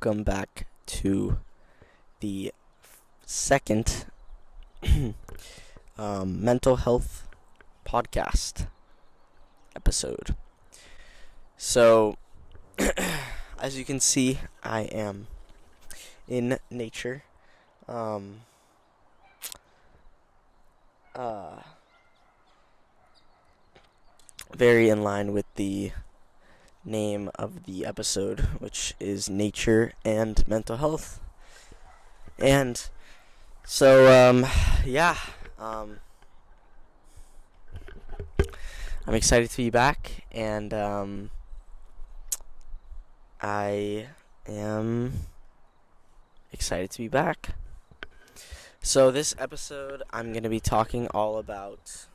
welcome back to the second mental health podcast episode. So, as you can see, I am in nature. Very in line with the name of the episode, which is nature and mental health. And so, I'm excited to be back, and I am excited to be back. So this episode, I'm going to be talking all about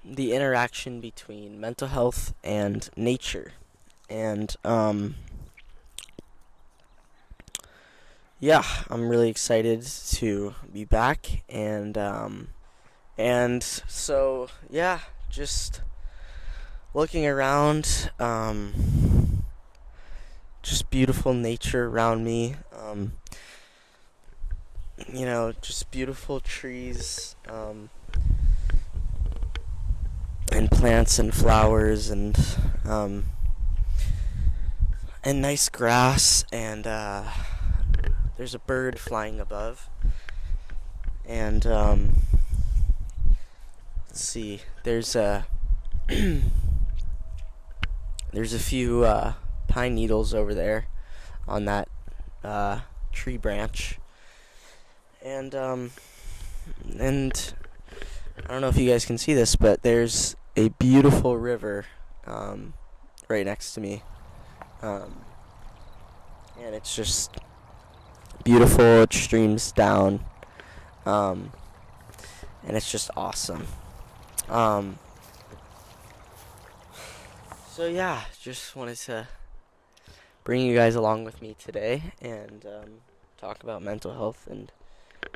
the interaction between mental health and nature. And I'm really excited to be back, and so just looking around, just beautiful nature around me, just beautiful trees, and plants and flowers and nice grass, and there's a bird flying above, and let's see, there's a few pine needles over there on that tree branch, and I don't know if you guys can see this, but there's a beautiful river right next to me, and it's just beautiful. It streams down, and it's just awesome. Just wanted to bring you guys along with me today and talk about mental health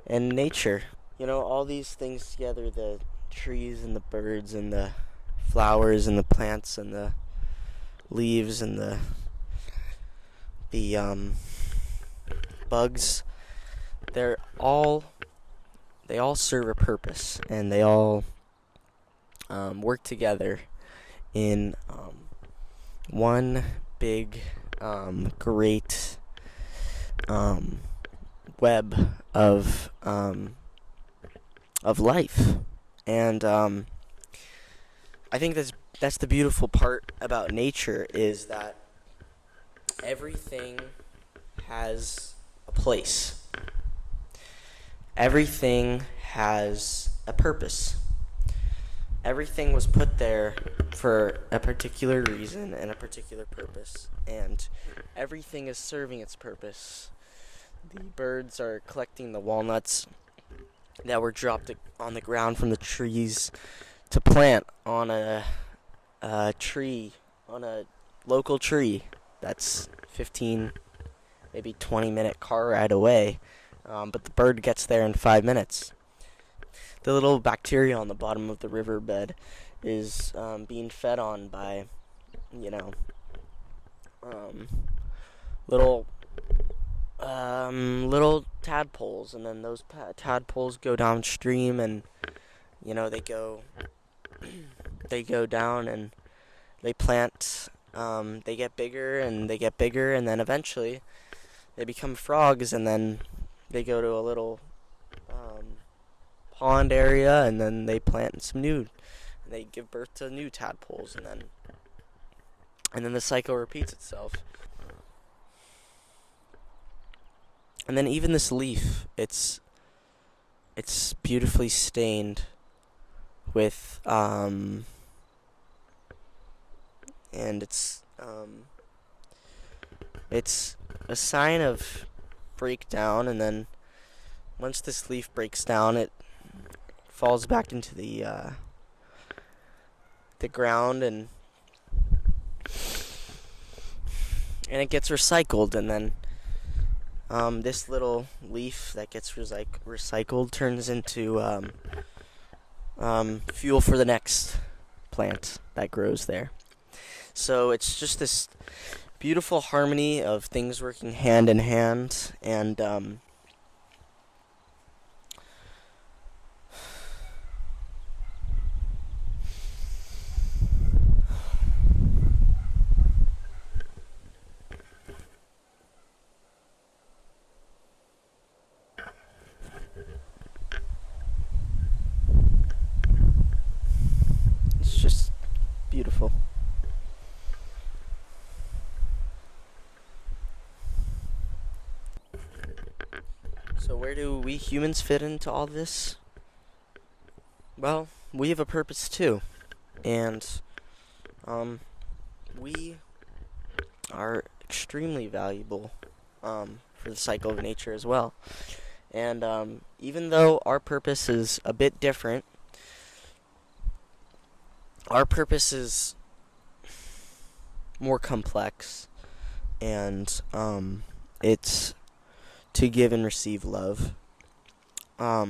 and nature. All these things together, the trees and the birds and the flowers and the plants and the leaves and the bugs, they all serve a purpose, and they all work together in one big great web of life. And I think that's the beautiful part about nature, is that everything has a place. Everything has a purpose. Everything was put there for a particular reason and a particular purpose, and everything is serving its purpose. The birds are collecting the walnuts that were dropped on the ground from the trees to plant on a tree, on a local tree that's 15, maybe 20-minute car ride away, but the bird gets there in 5 minutes. The little bacteria on the bottom of the riverbed is being fed on by, little tadpoles, and then those tadpoles go downstream, and they go down and they plant. They get bigger and they get bigger, and then eventually they become frogs, and then they go to a little pond area, and then they plant some new, and they give birth to new tadpoles, and then the cycle repeats itself. And then even this leaf, it's beautifully stained with and it's a sign of breakdown, and then once this leaf breaks down, it falls back into the ground, and it gets recycled, and then this little leaf that gets recycled turns into fuel for the next plant that grows there. So it's just this beautiful harmony of things working hand in hand, and it's just beautiful. So where do we humans fit into all this? Well, we have a purpose too, and we are extremely valuable for the cycle of nature as well. And even though our purpose is a bit different, our purpose is more complex, and it's to give and receive love. Our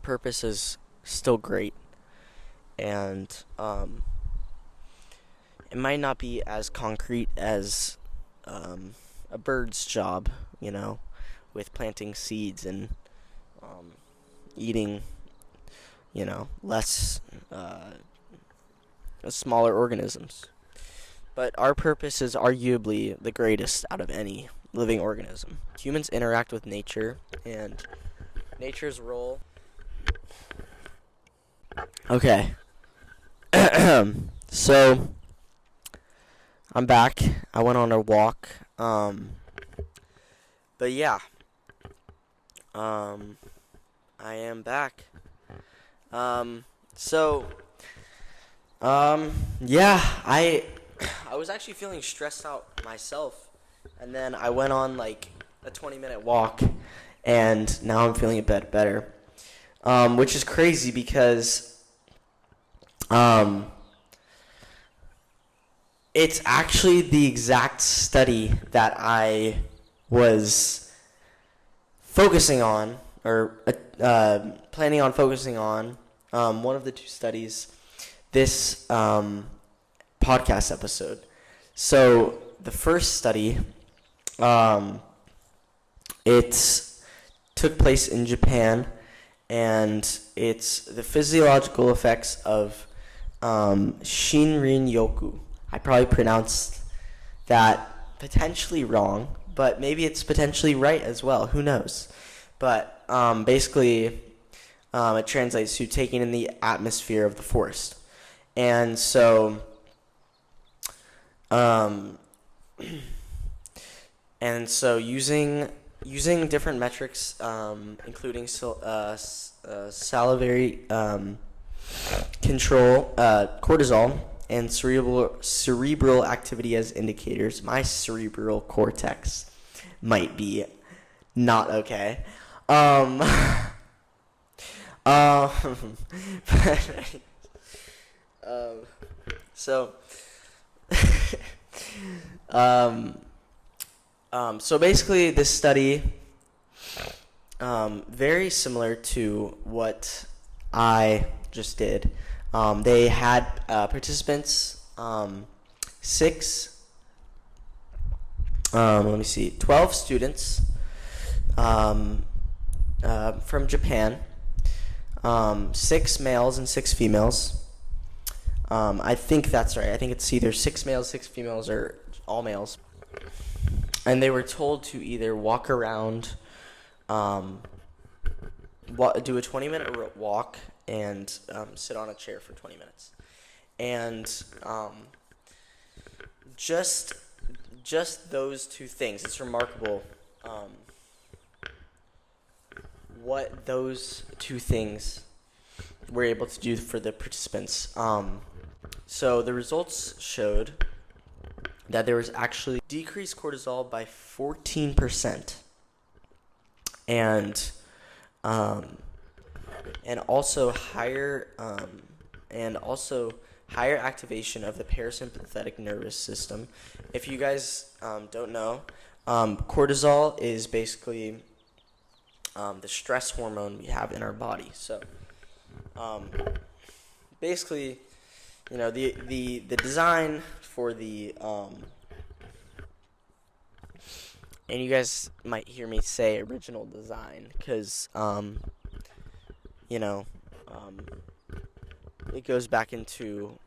purpose is still great, and it might not be as concrete as a bird's job, with planting seeds and eating, less smaller organisms. But our purpose is arguably the greatest out of any living organism. Humans interact with nature, and nature's role. Okay. So, I'm back. I went on a walk. But yeah. I am back. Yeah, I was actually feeling stressed out myself, and then I went on like a 20-minute walk, and now I'm feeling a bit better. Which is crazy because it's actually the exact study that I was focusing on, or planning on focusing on, one of the two studies, this podcast episode. So the first study, it took place in Japan, and it's the physiological effects of Shinrin-yoku. I probably pronounced that potentially wrong, but maybe it's potentially right as well. Who knows? But basically, it translates to taking in the atmosphere of the forest. And so, using different metrics, including salivary control, cortisol, and cerebral activity as indicators. My cerebral cortex might be not okay. So basically this study, very similar to what I just did. They had participants, 12 students from Japan, 6 males and 6 females. I think that's right. I think it's either 6 males, 6 females, or all males. And they were told to either walk around, do a 20-minute walk, and sit on a chair for 20 minutes. And just those two things. It's remarkable what those two things were able to do for the participants. So the results showed that there was actually decreased cortisol by 14%, and also higher activation of the parasympathetic nervous system. If you guys don't know, cortisol is basically the stress hormone we have in our body. So basically, the design for and you guys might hear me say original design because you know um, it goes back into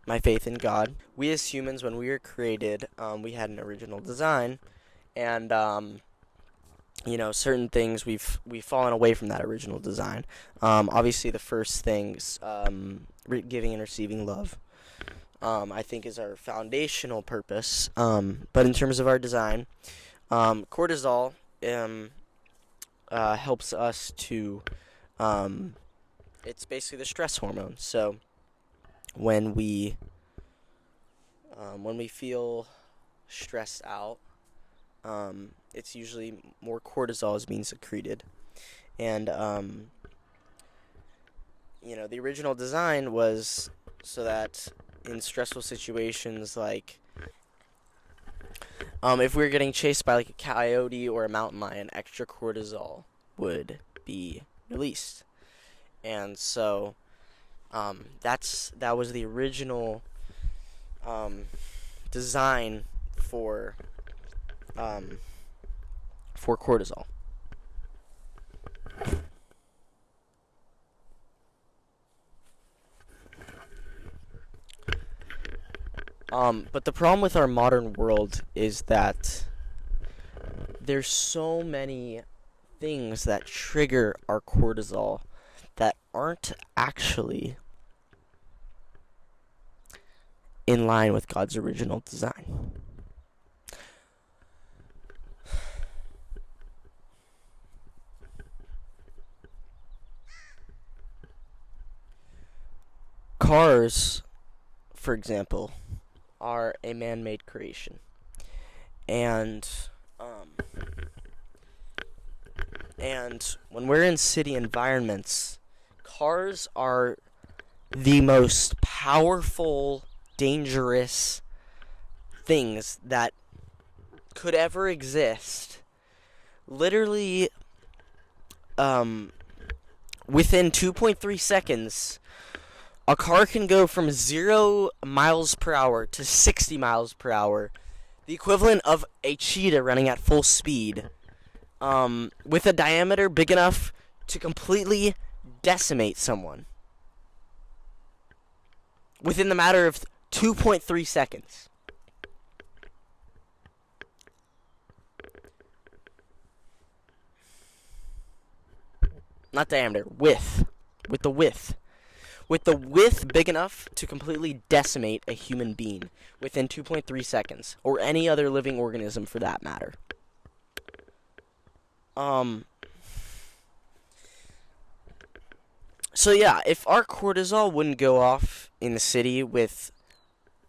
my faith in God. We as humans, when we were created, we had an original design, and certain things we've fallen away from that original design. Obviously, the first things, giving and receiving love, I think is our foundational purpose. But in terms of our design, cortisol helps us to. It's basically the stress hormone. So when we feel stressed out, it's usually more cortisol is being secreted, and the original design was so that in stressful situations, like if we were getting chased by like a coyote or a mountain lion, extra cortisol would be released, and so that was the original design for cortisol. But the problem with our modern world is that there's so many things that trigger our cortisol that aren't actually in line with God's original design. Cars, for example, are a man-made creation, and when we're in city environments, cars are the most powerful, dangerous things that could ever exist. Literally, within 2.3 seconds, a car can go from 0 miles per hour to 60 miles per hour, the equivalent of a cheetah running at full speed, with a diameter big enough to completely decimate someone within the matter of 2.3 seconds. Not diameter, width. With the width big enough to completely decimate a human being within 2.3 seconds, or any other living organism for that matter. So yeah, if our cortisol wouldn't go off in the city with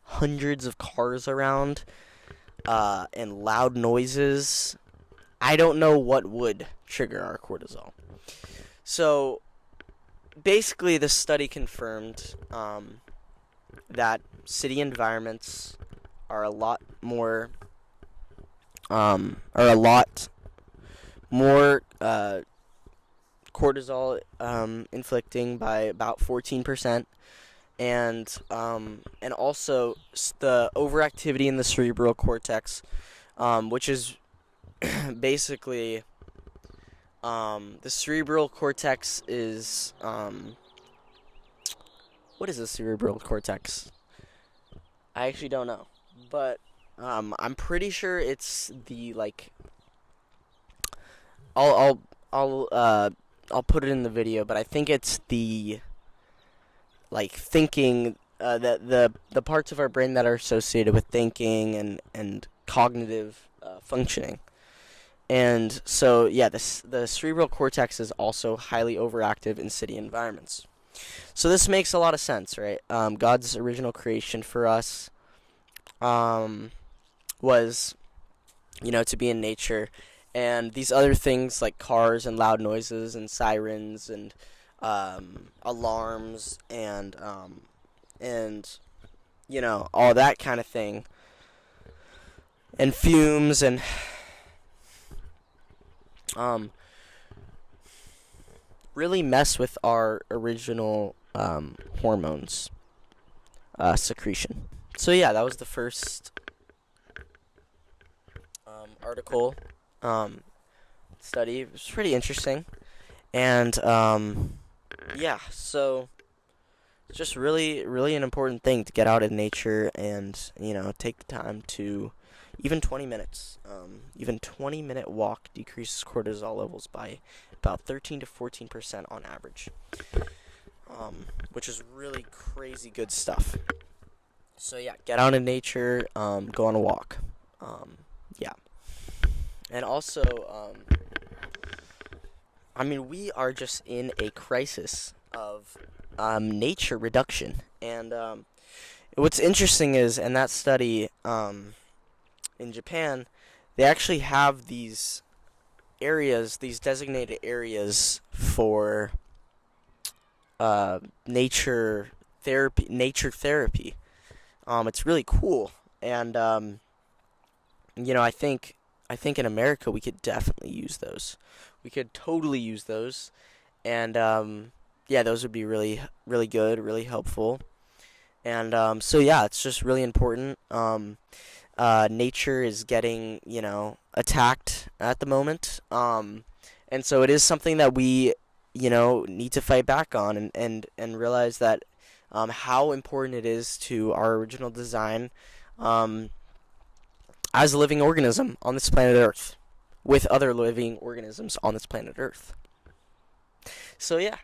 hundreds of cars around, and loud noises, I don't know what would trigger our cortisol. So basically, this study confirmed that city environments are a lot more cortisol inflicting by about 14%, and also the overactivity in the cerebral cortex, which is basically the cerebral cortex is what is the cerebral cortex? I actually don't know, but I'm pretty sure it's the I'll put it in the video, but I think it's the thinking, the parts of our brain that are associated with thinking and cognitive functioning. And so, yeah, the cerebral cortex is also highly overactive in city environments. So this makes a lot of sense, right? God's original creation for us was, to be in nature. And these other things like cars and loud noises and sirens and alarms and all that kind of thing, and fumes and really mess with our original hormones. secretion. So yeah, that was the first article study. It was pretty interesting, and yeah, so it's just really an important thing to get out in nature and take the time to even 20 minutes. Even 20-minute walk decreases cortisol levels by about 13 to 14% on average, which is really crazy good stuff. So yeah, get out in nature, go on a walk. Yeah. And also, we are just in a crisis of nature reduction. And what's interesting is, in that study in Japan, they actually have these areas, these designated areas for nature therapy. It's really cool, and I think in America we could definitely use those. We could totally use those, and yeah, those would be really good, really helpful, and so yeah, it's just really important. Nature is getting attacked at the moment, and so it is something that we need to fight back on, and realize that how important it is to our original design as a living organism on this planet Earth, with other living organisms on this planet Earth. So yeah,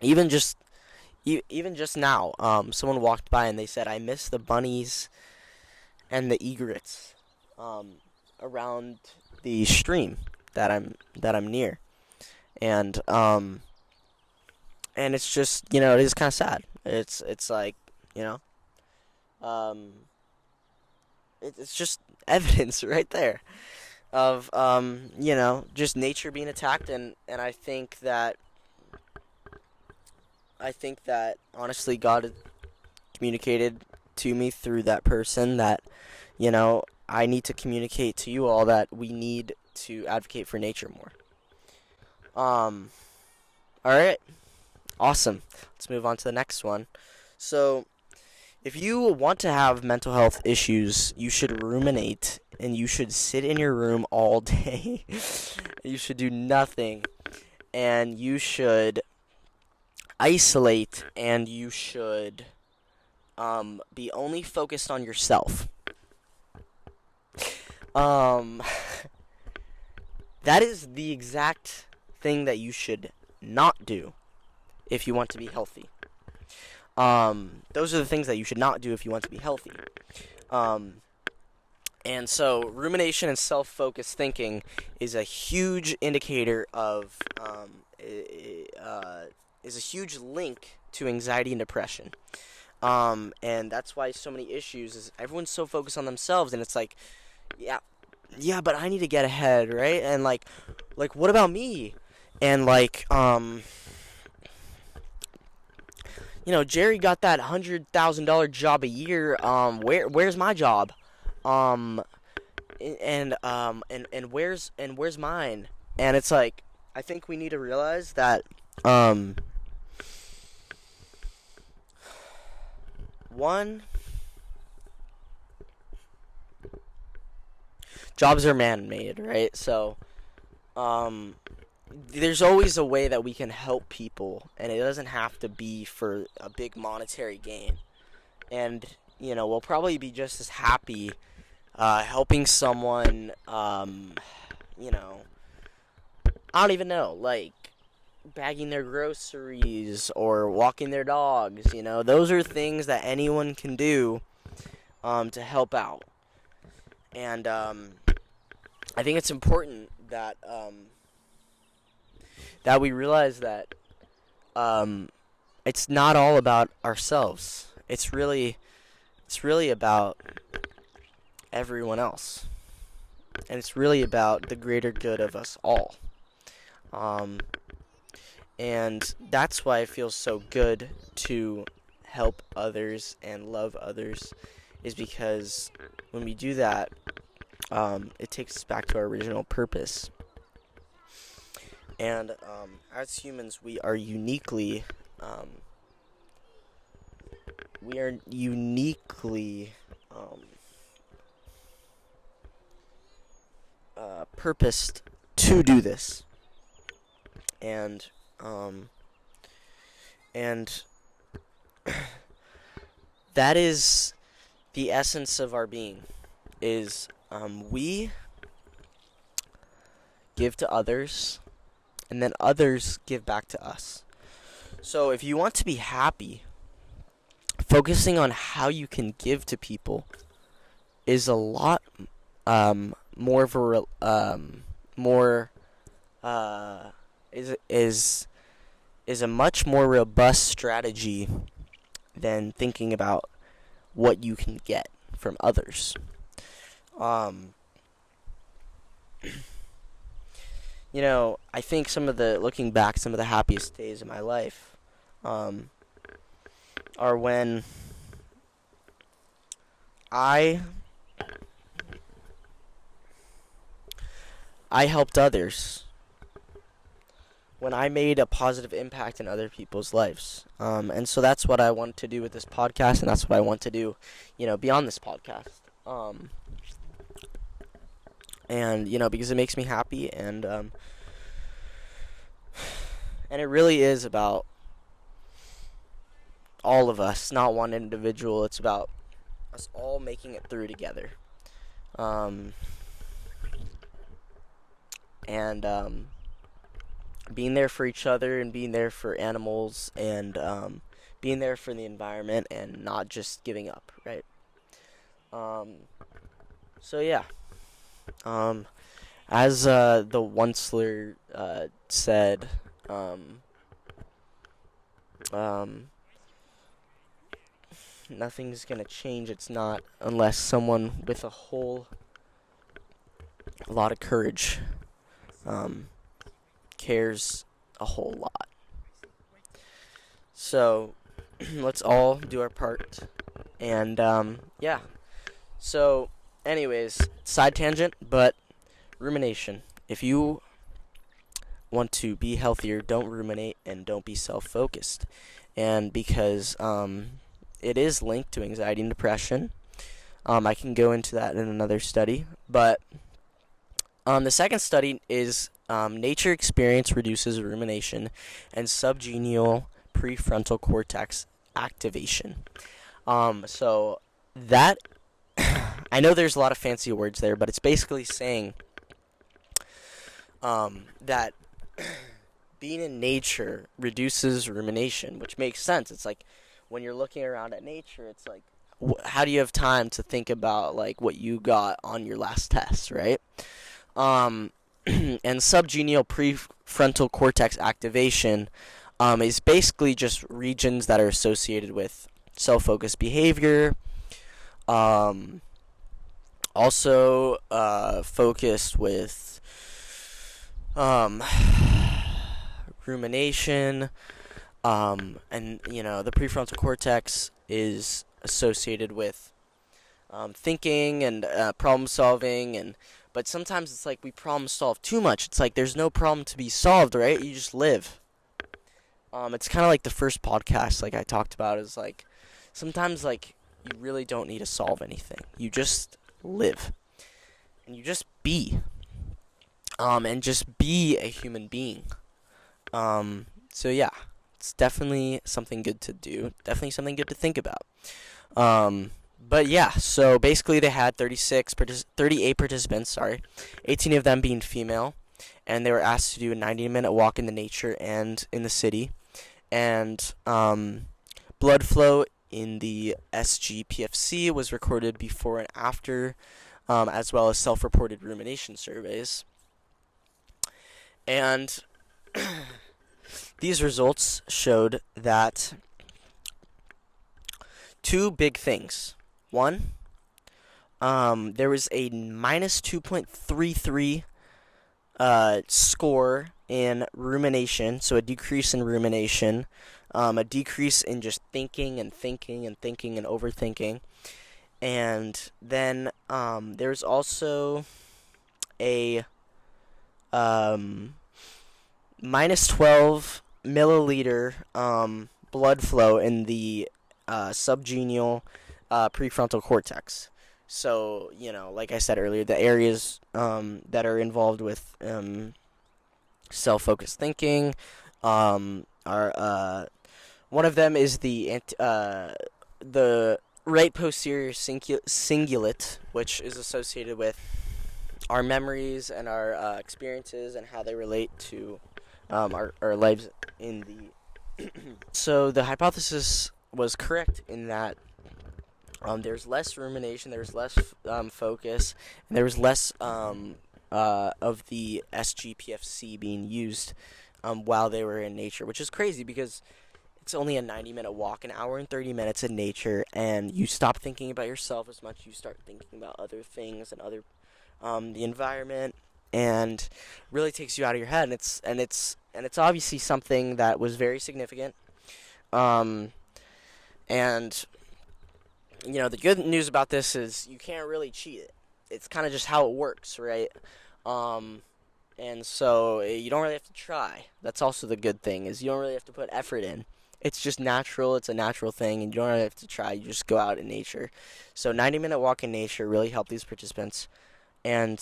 even just now, someone walked by and they said, "I miss the bunnies and the egrets around the stream that I'm near," and it's just it is kind of sad. It's like um, it's just evidence right there of just nature being attacked, and I think that honestly God communicated to me through that person that I need to communicate to you all that we need to advocate for nature more. All right, awesome. Let's move on to the next one. So, if you want to have mental health issues, you should ruminate and you should sit in your room all day. You should do nothing, and you should isolate, and you should be only focused on yourself. That is the exact thing that you should not do if you want to be healthy. Those are the things that you should not do if you want to be healthy. And so rumination and self-focused thinking is a huge indicator of is a huge link to anxiety and depression. And that's why so many issues is everyone's so focused on themselves, and it's like, yeah, but I need to get ahead, right? And like what about me? And Jerry got that $100,000 job a year. Where's my job? And where's mine? And it's like, I think we need to realize that one, jobs are man-made, right? So there's always a way that we can help people, and it doesn't have to be for a big monetary gain. And we'll probably be just as happy helping someone, I don't even know, like bagging their groceries or walking their dogs. Those are things that anyone can do to help out. And I think it's important that we realize that it's not all about ourselves. It's really about everyone else, and it's really about the greater good of us all. And that's why it feels so good to help others and love others, is because when we do that, it takes us back to our original purpose. And as humans, we are uniquely purposed to do this, and um, and that is the essence of our being. Is we give to others, and then others give back to us. So if you want to be happy, focusing on how you can give to people is a lot more of a more is a much more robust strategy than thinking about what you can get from others. Um, I think looking back, some of the happiest days of my life are when I helped others, when I made a positive impact in other people's lives. And so that's what I want to do with this podcast, and that's what I want to do, beyond this podcast. And, because it makes me happy, and it really is about all of us, not one individual. It's about us all making it through together. And being there for each other, and being there for animals, and being there for the environment, and not just giving up, right? So yeah. As the Onceler said, nothing's gonna change. It's not unless someone with a whole lot of courage cares a whole lot. So let's all do our part. And yeah. So anyways, side tangent, but rumination. If you want to be healthier, don't ruminate and don't be self-focused. And because it is linked to anxiety and depression, I can go into that in another study. But the second study is nature experience reduces rumination and subgenial prefrontal cortex activation. So that I know there's a lot of fancy words there, but it's basically saying that being in nature reduces rumination, which makes sense. It's like when you're looking around at nature, it's like, how do you have time to think about like what you got on your last test, right? And subgenial prefrontal cortex activation is basically just regions that are associated with self-focused behavior. Also focused with rumination, and the prefrontal cortex is associated with thinking and problem solving, but sometimes it's like we problem solve too much. It's like there's no problem to be solved, right? You just live. It's kind of like the first podcast, like I talked about, is like sometimes like you really don't need to solve anything. You just live, and you just be, and just be a human being. So yeah, it's definitely something good to do. Definitely something good to think about. But yeah, so basically they had 38 participants, 18 of them being female, and they were asked to do a 90-minute walk in the nature and in the city, and blood flow in the SGPFC was recorded before and after, as well as self-reported rumination surveys. And these results showed that two big things. One, there was a minus 2.33 score in rumination, so a decrease in rumination, a decrease in just thinking and overthinking. And then there's also a minus 12 milliliter blood flow in the subgenial prefrontal cortex. So, like I said earlier, the areas that are involved with self-focused thinking are one of them is the right posterior cingulate, which is associated with our memories and our experiences and how they relate to our lives in the. So the hypothesis was correct in that there's less rumination, there's less focus, and there was less of the SGPFC being used while they were in nature, which is crazy because it's only a 90-minute walk, an hour and 30 minutes in nature, and you stop thinking about yourself as much. You start thinking about other things and other the environment, and really takes you out of your head. And it's obviously something that was very significant. And the good news about this is you can't really cheat it. It's kind of just how it works, right? And so you don't really have to try. That's also the good thing, is you don't really have to put effort in. It's just natural. It's a natural thing, and you don't really have to try. You just go out in nature. So 90-minute walk in nature really helped these participants. And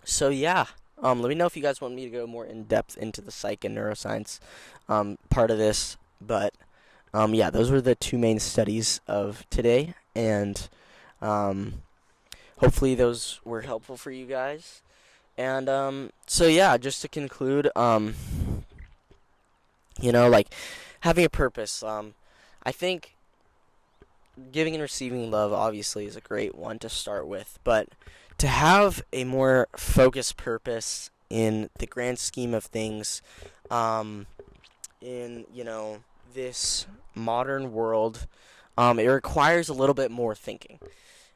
so yeah, let me know if you guys want me to go more in depth into the psych and neuroscience part of this. But yeah, those were the two main studies of today, and hopefully those were helpful for you guys. And so yeah, just to conclude, like having a purpose. I think giving and receiving love obviously is a great one to start with, but to have a more focused purpose in the grand scheme of things, in this modern world, it requires a little bit more thinking,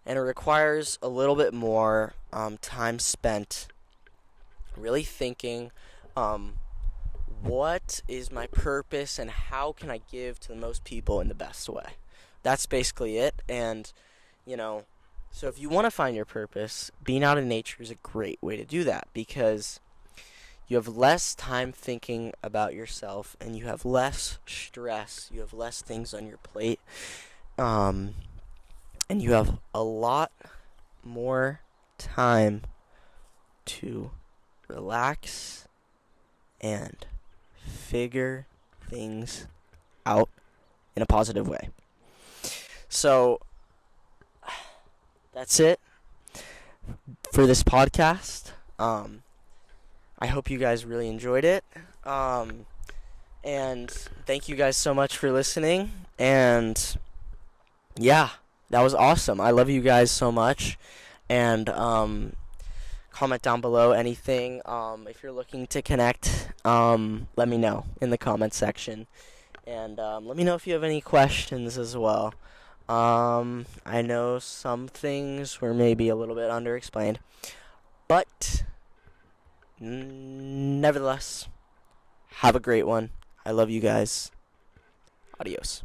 and it requires a little bit more time spent really thinking, what is my purpose and how can I give to the most people in the best way. That's basically it. And so if you want to find your purpose, being out in nature is a great way to do that, because you have less time thinking about yourself, and you have less stress, you have less things on your plate, and you have a lot more time to relax and figure things out in a positive way. So that's it for this podcast. I hope you guys really enjoyed it. And thank you guys so much for listening. And yeah, that was awesome. I love you guys so much. And comment down below anything. If you're looking to connect, let me know in the comment section. And let me know if you have any questions as well. I know some things were maybe a little bit underexplained, but nevertheless, have a great one. I love you guys. Adios.